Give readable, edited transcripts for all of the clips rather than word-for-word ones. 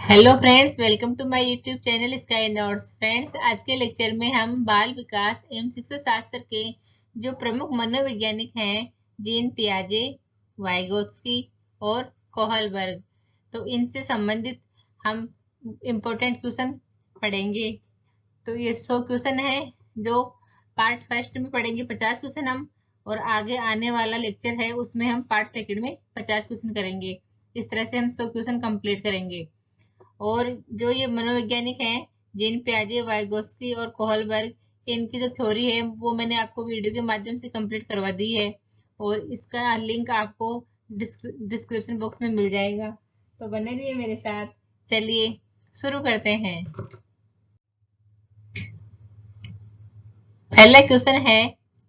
Hello friends, welcome to my YouTube channel Sky Notes. Friends, आज के lecture में हम बाल विकास एवं शिक्षा शास्त्र के जो प्रमुख मनोवैज्ञानिक हैं, जीन पियाजे, वाइगोत्स्की और कोहलबर्ग, तो इनसे संबंधित हम इम्पोर्टेंट क्वेश्चन पढ़ेंगे। तो ये 100 क्वेश्चन है जो पार्ट फर्स्ट में पढ़ेंगे 50 क्वेश्चन हम, और आगे आने वाला लेक्चर है उसमें हम पार्ट सेकंड में 50 क्वेश्चन करेंगे। इस तरह से हम 100 क्वेश्चन कंप्लीट करेंगे। और जो ये मनोवैज्ञानिक हैं, जीन पियाजे, वाइगोत्स्की और कोहलबर्ग, इनकी जो थ्योरी है वो मैंने आपको वीडियो के माध्यम से कंप्लीट करवा दी है, और इसका लिंक आपको डिस्क्रिप्शन बॉक्स में मिल जाएगा। तो बने रहिए मेरे साथ। चलिए शुरू करते हैं। पहला क्वेश्चन है,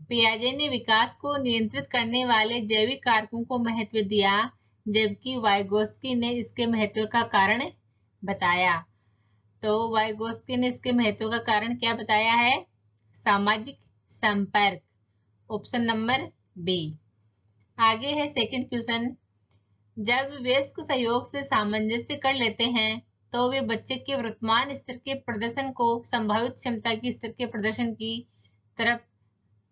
पियाजे ने विकास को नियंत्रित करने वाले जैविक कारकों को महत्व दिया, जबकि वाइगोत्स्की ने इसके महत्व का कारण बताया। तो वाइगोत्स्की ने इसके महत्व का कारण क्या बताया है? सामाजिक संपर्क, ऑप्शन नंबर बी। आगे है सेकंड क्वेश्चन, जब वयस्क सहयोग से सामंजस्य कर लेते हैं तो वे बच्चे के वर्तमान स्तर के प्रदर्शन को संभावित क्षमता के स्तर के प्रदर्शन की तरफ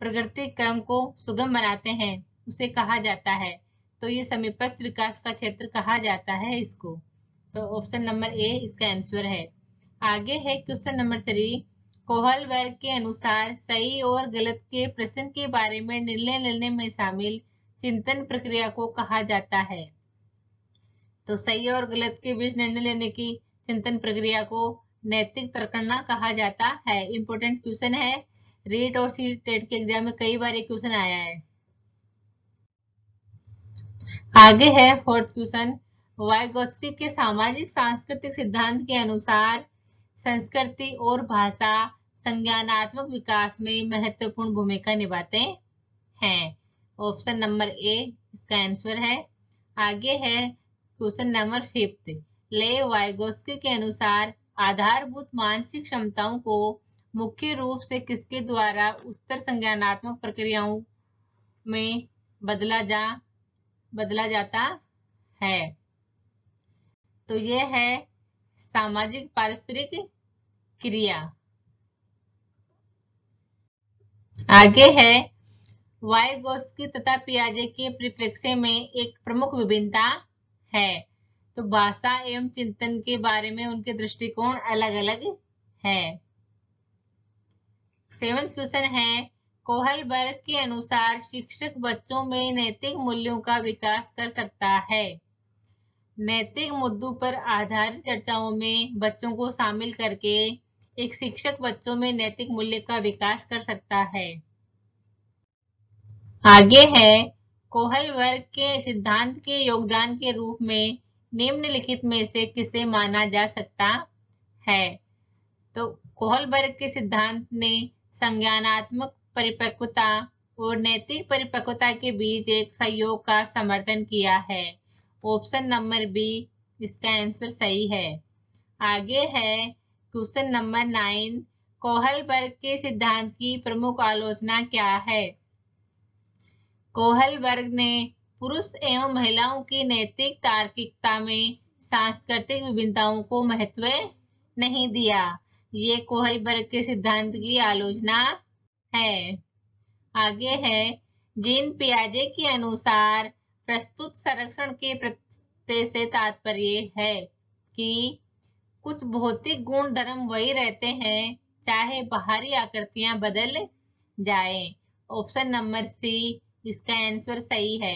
प्रगति क्रम को सुगम बनाते हैं, उसे कहा जाता है। तो ये समीपस्थ विकास का क्षेत्र कहा जाता है इसको। तो ऑप्शन नंबर ए इसका आंसर है। आगे है क्वेश्चन नंबर 3, कोहलबर्ग के अनुसार सही और गलत के प्रश्न के बारे में निर्णय लेने में शामिल चिंतन प्रक्रिया को कहा जाता है। तो सही और गलत के बीच निर्णय लेने की चिंतन प्रक्रिया को नैतिक तर्कना कहा जाता है। इंपॉर्टेंट क्वेश्चन है, रीट और सी टेट के एग्जाम में कई बार ये क्वेश्चन आया है। आगे है फोर्थ क्वेश्चन, वाइगोत्स्की के सामाजिक सांस्कृतिक सिद्धांत के अनुसार संस्कृति और भाषा संज्ञानात्मक विकास में महत्वपूर्ण भूमिका निभाते हैं। ऑप्शन नंबर ए इसका आंसर है। आगे है क्वेश्चन नंबर 5, ले वाइगोत्स्की के अनुसार आधारभूत मानसिक क्षमताओं को मुख्य रूप से किसके द्वारा उत्तर संज्ञानात्मक प्रक्रियाओं में बदला जाता है? तो यह है सामाजिक पारस्परिक क्रिया। आगे है, वाइगोत्स्की तथा पियाजे के परिप्रेक्ष्य में एक प्रमुख विभिन्नता है। तो भाषा एवं चिंतन के बारे में उनके दृष्टिकोण अलग अलग है। 7वां क्वेश्चन है, कोहलबर्ग के अनुसार शिक्षक बच्चों में नैतिक मूल्यों का विकास कर सकता है। नैतिक मुद्दों पर आधारित चर्चाओं में बच्चों को शामिल करके एक शिक्षक बच्चों में नैतिक मूल्य का विकास कर सकता है। आगे है, कोहलबर्ग के सिद्धांत के योगदान के रूप में निम्नलिखित में से किसे माना जा सकता है? तो कोहलबर्ग के सिद्धांत ने संज्ञानात्मक परिपक्वता और नैतिक परिपक्वता के बीच एक सहयोग का समर्थन किया है। ऑप्शन नंबर बी इसका आंसर सही है। आगे है क्वेश्चन नंबर 9, कोहलबर्ग के सिद्धांत की प्रमुख आलोचना क्या है? कोहलबर्ग ने पुरुष एवं महिलाओं की नैतिक तार्किकता में सांस्कृतिक विभिन्नताओं को महत्व नहीं दिया। ये कोहलबर्ग के सिद्धांत की आलोचना है। आगे है, जीन पियाजे के अनुसार प्रस्तुत संरक्षण के प्रत्यय से तात्पर्य है कि कुछ भौतिक गुण धर्म वही रहते हैं, चाहे बाहरी आकृतियां बदल जाए। ऑप्शन नंबर सी इसका आंसर सही है।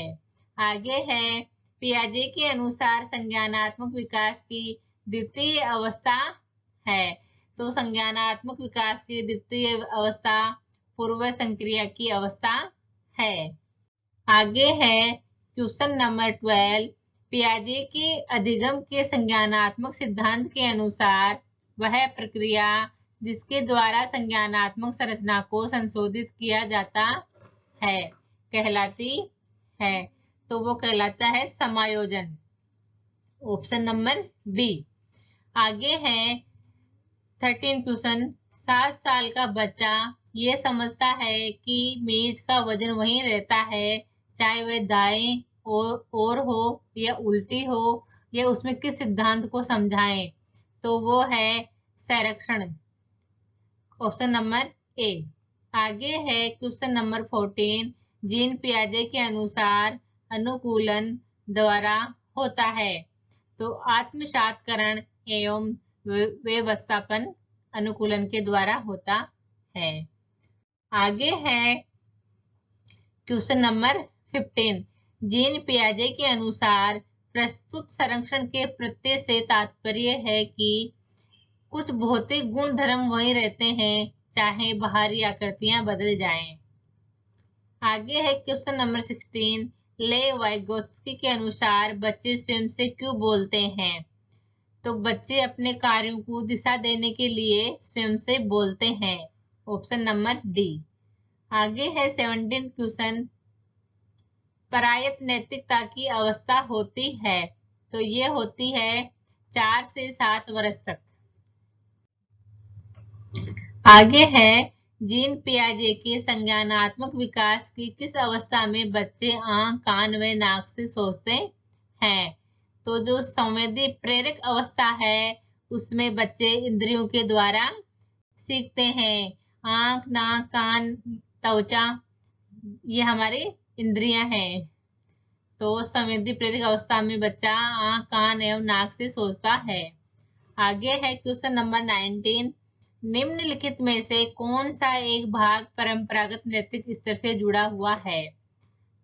आगे है, पियाजे के अनुसार संज्ञानात्मक विकास की द्वितीय अवस्था है। तो संज्ञानात्मक विकास की द्वितीय अवस्था पूर्व संक्रिया की अवस्था है। आगे है क्वेश्चन नंबर 12, पियाजे के अधिगम के संज्ञानात्मक सिद्धांत के अनुसार वह प्रक्रिया जिसके द्वारा संज्ञानात्मक संरचना को संशोधित किया जाता है कहलाती है। तो वो कहलाता है समायोजन। Option number B. आगे है 13 क्वेश्चन, 7 साल का बच्चा ये समझता है कि मेज का वजन वही रहता है, चाहे वह दाएं ओर हो या उल्टी हो या उसमें किस सिद्धांत को समझाएं, तो वो है संरक्षण, ऑप्शन नंबर ए। आगे है क्वेश्चन नंबर 14, जीन पियाजे के अनुसार अनुकूलन द्वारा होता है, तो आत्मसातकरण एवं व्यवस्थापन अनुकूलन के द्वारा होता है। आगे है क्वेश्चन नंबर 15, जीन पियाजे के अनुसार प्रस्तुत संरक्षण के प्रत्यय से तात्पर्य है कि कुछ भौतिक गुण धर्म वही रहते हैं, चाहे बाहरी आकृतियां बदल जाएं। आगे है क्वेश्चन नंबर 16, ले वाइगोत्स्की के अनुसार बच्चे स्वयं से क्यों बोलते हैं, तो बच्चे अपने कार्यों को दिशा देने के लिए स्वयं से बोलते हैं, ऑप्शन नंबर डी। आगे है 17 क्वेश्चन, परायत नैतिकता की अवस्था होती है, तो ये होती है 4 से 7 वर्ष तक। आगे है जीन पियाजे के संज्ञानात्मक विकास की किस अवस्था में बच्चे आंख, कान व नाक से सोचते हैं, तो जो संवेदी प्रेरक अवस्था है उसमें बच्चे इंद्रियों के द्वारा सीखते हैं। आंख, नाक, कान, त्वचा ये हमारी इंद्रियां हैं, तो संवेदी प्रेरक अवस्था में बच्चा आंख, कान एवं नाक से सोचता है। आगे है क्वेश्चन नंबर 19, निम्नलिखित में से कौन सा एक भाग परंपरागत नैतिक स्तर से जुड़ा हुआ है,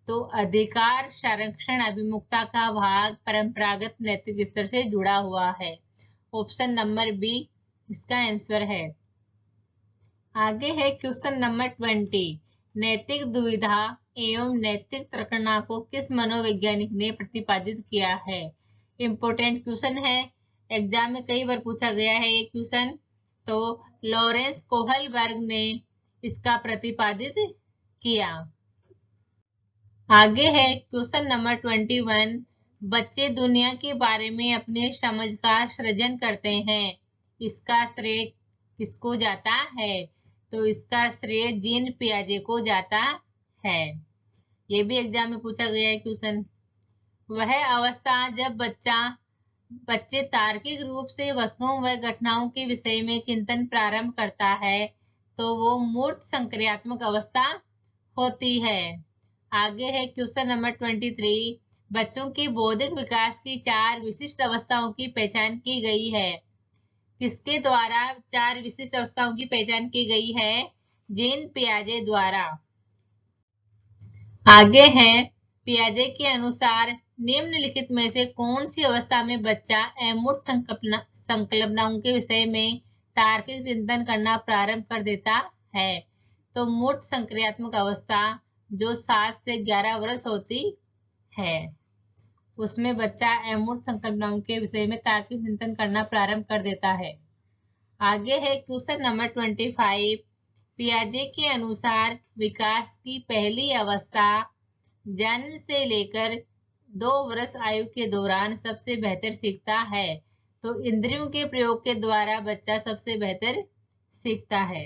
तो अधिकार, संरक्षण, अभिमुखता का भाग परंपरागत नैतिक स्तर से जुड़ा हुआ है, ऑप्शन नंबर बी इसका आंसर है। आगे है क्वेश्चन नंबर 20, नैतिक दुविधा एवं नैतिक प्रकरणा को किस मनोवैज्ञानिक ने प्रतिपादित किया है। इंपोर्टेंट क्वेश्चन है, एग्जाम में कई बार पूछा गया है ये क्वेश्चन, तो लॉरेंस कोहलबर्ग ने इसका प्रतिपादित किया। आगे है क्वेश्चन नंबर 21, बच्चे दुनिया के बारे में अपने समझ का सृजन करते हैं, इसका श्रेय किसको जाता है, तो इसका श्रेय जीन पियाजे को जाता है। ये भी एग्जाम में पूछा गया है क्वेश्चन। वह अवस्था जब बच्चे तार्किक रूप से वस्तुओं व घटनाओं के विषय में चिंतन प्रारंभ करता है, तो वो मूर्त संक्रियात्मक अवस्था होती है। आगे है क्वेश्चन नंबर 23, बच्चों के बौद्धिक विकास की 4 विशिष्ट अवस्थाओं की पहचान की गई है, किसके द्वारा 4 विशिष्ट अवस्थाओं की पहचान की गई है, जीन पियाजे द्वारा। आगे है पियाजे के अनुसार निम्नलिखित में से कौन सी अवस्था में बच्चा अमूर्त संकल्पनाओं के विषय में तार्किक चिंतन करना प्रारंभ कर देता है, तो मूर्त संक्रियात्मक अवस्था जो 7 से 11 वर्ष होती है, उसमें बच्चा अमूर्त संकल्पनाओं के विषय में तार्किक चिंतन करना प्रारंभ कर देता है। आगे है क्वेश्चन नंबर 25, पियाजे के अनुसार विकास की पहली अवस्था जन्म से लेकर 2 वर्ष आयु के दौरान सबसे बेहतर सीखता है, तो इंद्रियों के प्रयोग के द्वारा बच्चा सबसे बेहतर सीखता है।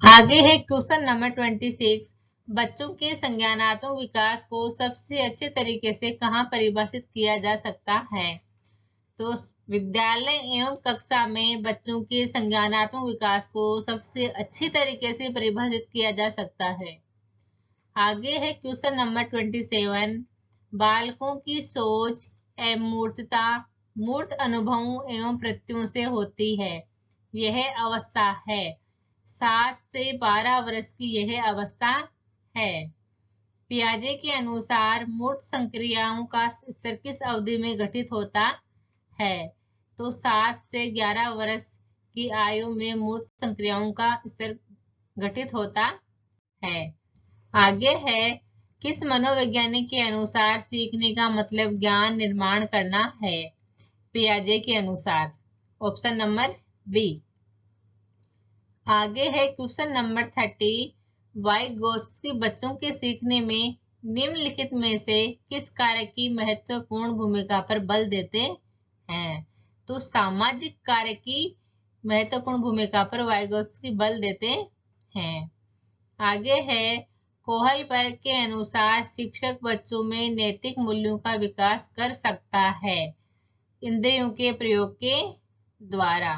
आगे है क्वेश्चन नंबर 26, बच्चों के संज्ञानात्मक विकास को सबसे अच्छे तरीके से कहाँ परिभाषित किया जा सकता है, तो विद्यालय एवं कक्षा में बच्चों के संज्ञानात्मक विकास को सबसे अच्छी तरीके से परिभाषित किया जा सकता है। आगे है क्वेश्चन नंबर 27, बालकों की सोच अमूर्तता मूर्त अनुभवों एवं प्रत्ययों से होती है, यह अवस्था है 7 से 12 वर्ष की यह अवस्था है। पियाजे के अनुसार मूर्त संक्रियाओं का स्तर किस अवधि में घटित होता है, तो 7 से 11 वर्ष की आयु में मूर्त संक्रियाओं का स्तर घटित होता है। आगे है किस मनोवैज्ञानिक के अनुसार सीखने का मतलब ज्ञान निर्माण करना है, पियाजे के अनुसार, ऑप्शन नंबर बी। आगे है क्वेश्चन नंबर 30, वाइगोत्स्की बच्चों के सीखने में निम्नलिखित में से किस कार्य की महत्वपूर्ण भूमिका पर बल देते हैं, तो सामाजिक कार्य की महत्वपूर्ण भूमिका पर वाइगोत्स्की बल देते हैं। आगे है कोहलबर्ग के अनुसार शिक्षक बच्चों में नैतिक मूल्यों का विकास कर सकता है इंद्रियों के प्रयोग के द्वारा।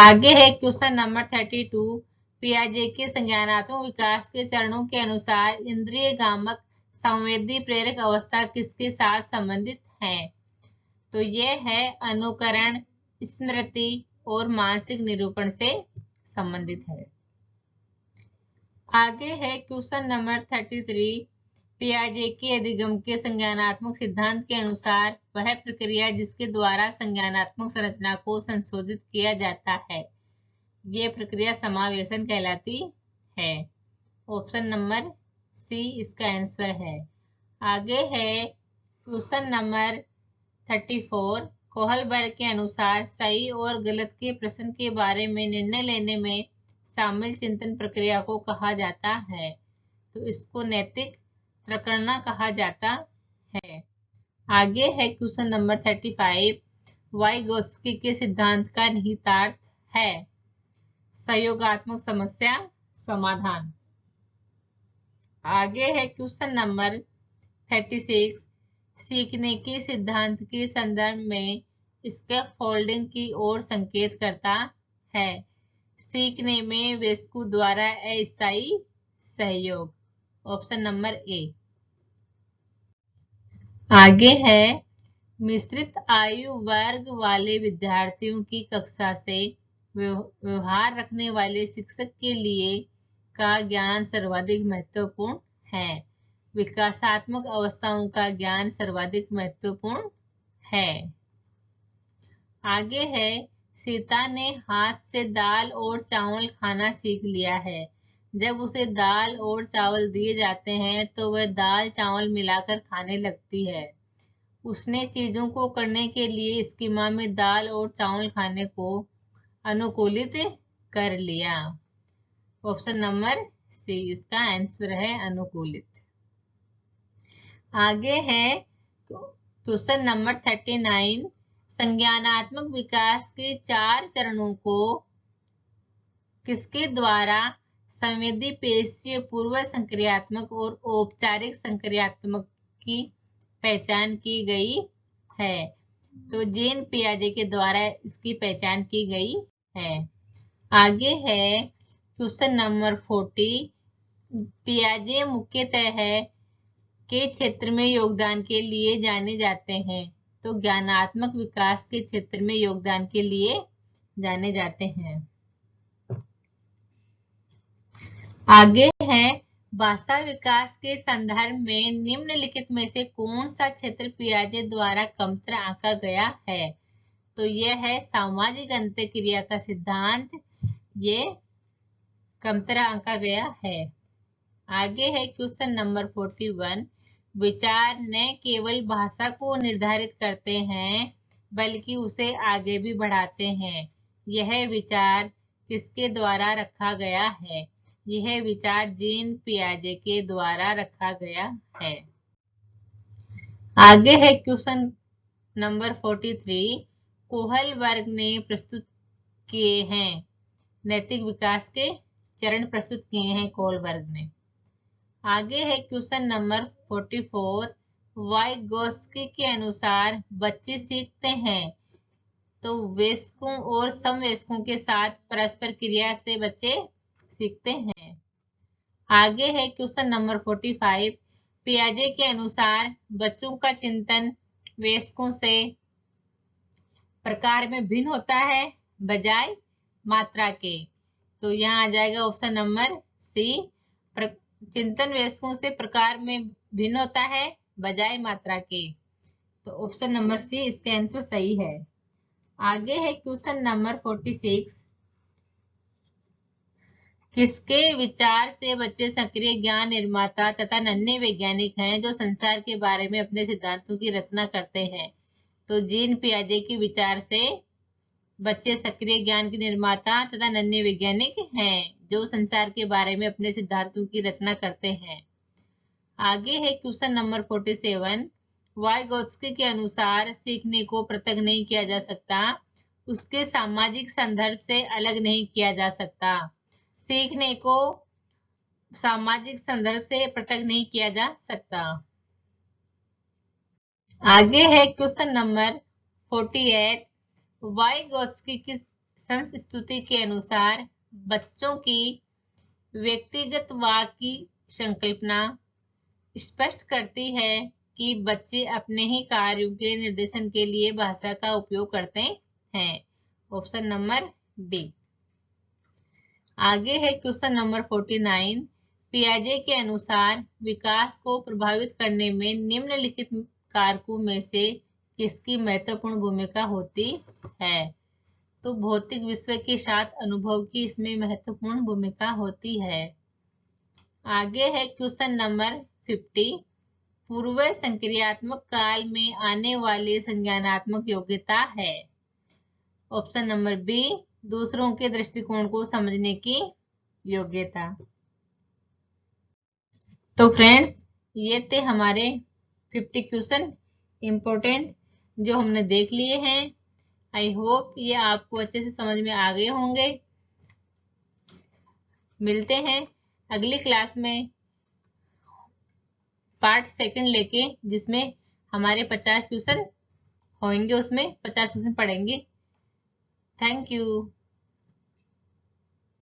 आगे है क्वेश्चन नंबर 32। पियाजे के संज्ञानात्मक विकास के चरणों के अनुसार इंद्रिय गामक संवेदी प्रेरक अवस्था किसके साथ संबंधित है? तो यह है अनुकरण, स्मृति और मानसिक निरूपण से संबंधित है। आगे है क्वेश्चन नंबर 33। पियाजे के अधिगम के संज्ञानात्मक सिद्धांत के अनुसार वह प्रक्रिया जिसके द्वारा संज्ञानात्मक संरचना को संशोधित किया जाता है, यह प्रक्रिया समावेशन कहलाती है। ऑप्शन नंबर सी इसका आंसर है। आगे है क्वेश्चन नंबर 34। कोहलबर्ग के अनुसार सही और गलत के प्रश्न के बारे में निर्णय लेने में शामिल चिंतन प्रक्रिया को कहा जाता है, तो इसको नैतिक प्रकरण कहा जाता है। आगे है क्वेश्चन नंबर 35। वाइगोत्स्की के सिद्धांत का निहितार्थ है सहयोगात्मक समस्या समाधान। आगे है क्वेश्चन नंबर 36। सीखने के सिद्धांत के संदर्भ में स्कैफोल्डिंग की ओर संकेत करता है। सीखने में वयस्कों द्वारा अस्थायी सहयोग। Option number A. आगे है मिश्रित आयु वर्ग वाले विद्यार्थियों की कक्षा से व्यवहार रखने वाले शिक्षक के लिए का ज्ञान सर्वाधिक महत्वपूर्ण है। विकासात्मक अवस्थाओं का ज्ञान सर्वाधिक महत्वपूर्ण है। आगे है सीता ने हाथ से दाल और चावल खाना सीख लिया है। जब उसे दाल और चावल दिए जाते हैं तो वह दाल चावल मिलाकर खाने लगती है। उसने चीजों को करने के लिए स्कीमा में दाल और चावल खाने को अनुकूलित कर लिया। ऑप्शन नंबर सी इसका आंसर है अनुकूलित। आगे है क्वेश्चन नंबर 39। संज्ञानात्मक विकास के 4 चरणों को किसके द्वारा संवेदी पेशीय पूर्व संक्रियात्मक और औपचारिक संक्रियात्मक की पहचान की गई है? तो जीन पियाजे के द्वारा इसकी पहचान की गई है। आगे है क्वेश्चन नंबर 40। पियाजे मुख्यतः के क्षेत्र में योगदान के लिए जाने जाते हैं, तो ज्ञानात्मक विकास के क्षेत्र में योगदान के लिए जाने जाते हैं। आगे है भाषा विकास के संदर्भ में निम्नलिखित में से कौन सा क्षेत्र पियाजे द्वारा कमतर आंका गया है? तो यह है सामाजिक अंतःक्रिया का सिद्धांत, ये कमतर आंका गया है। आगे है क्वेश्चन नंबर 41। विचार न केवल भाषा को निर्धारित करते हैं बल्कि उसे आगे भी बढ़ाते हैं। यह विचार किसके द्वारा रखा गया है? यह विचार जीन पियाजे के द्वारा रखा गया है। आगे है क्वेश्चन नंबर 43। कोहलबर्ग ने प्रस्तुत किए हैं नैतिक विकास के चरण प्रस्तुत किए हैं कोहलबर्ग ने। आगे है क्वेश्चन नंबर 44। वाइगोत्स्की के अनुसार बच्चे सीखते हैं, तो वयस्कों और समवयस्कों के साथ परस्पर क्रिया से बच्चे सीखते हैं। आगे है क्वेश्चन नंबर 45। पियाजे के अनुसार बच्चों का चिंतन वयस्कों से प्रकार में भिन्न होता है बजाय मात्रा के, तो यहाँ आ जाएगा ऑप्शन नंबर सी। चिंतन वयस्कों से प्रकार में भिन्न होता है बजाय मात्रा के, तो ऑप्शन नंबर सी इसका आंसर सही है। आगे है क्वेश्चन नंबर 46। किसके विचार से बच्चे सक्रिय ज्ञान निर्माता तथा नन्हे वैज्ञानिक हैं जो संसार के बारे में अपने सिद्धांतों की रचना करते हैं? तो जीन पियाजे के विचार से बच्चे सक्रिय ज्ञान के निर्माता तथा नन्हे वैज्ञानिक हैं जो संसार के बारे में अपने सिद्धांतों की रचना करते हैं। आगे है क्वेश्चन नंबर 47। वाइगोत्स्की के अनुसार सीखने को पृथक नहीं किया जा सकता, उसके सामाजिक संदर्भ से अलग नहीं किया जा सकता। सीखने को सामाजिक संदर्भ से पृथक नहीं किया जा सकता। आगे है क्वेश्चन नंबर 48। वाइगोत्स्की की संस्तुति के अनुसार बच्चों की व्यक्तिगतवाद की संकल्पना स्पष्ट करती है कि बच्चे अपने ही कार्यों के निर्देशन के लिए भाषा का उपयोग करते हैं। Option number B. आगे है क्वेश्चन नंबर 49। पियाजे के अनुसार विकास को प्रभावित करने में निम्नलिखित कारकों में से किसकी महत्वपूर्ण भूमिका होती है? तो भौतिक विश्व के साथ अनुभव की इसमें महत्वपूर्ण भूमिका होती है। आगे है क्वेश्चन नंबर 50। पूर्व संक्रियात्मक काल में आने वाली संज्ञानात्मक योग्यता है। ऑप्शन नंबर बी, दूसरों के दृष्टिकोण को समझने की योग्यता। तो फ्रेंड्स, ये थे हमारे 50 क्वेश्चन इम्पोर्टेंट जो हमने देख लिए हैं। आई होप ये आपको अच्छे से समझ में आ गए होंगे। मिलते हैं अगली क्लास में पार्ट सेकंड लेके, जिसमें हमारे 50 क्वेश्चन होंगे, उसमें 50 क्वेश्चन पढ़ेंगे। Thank you.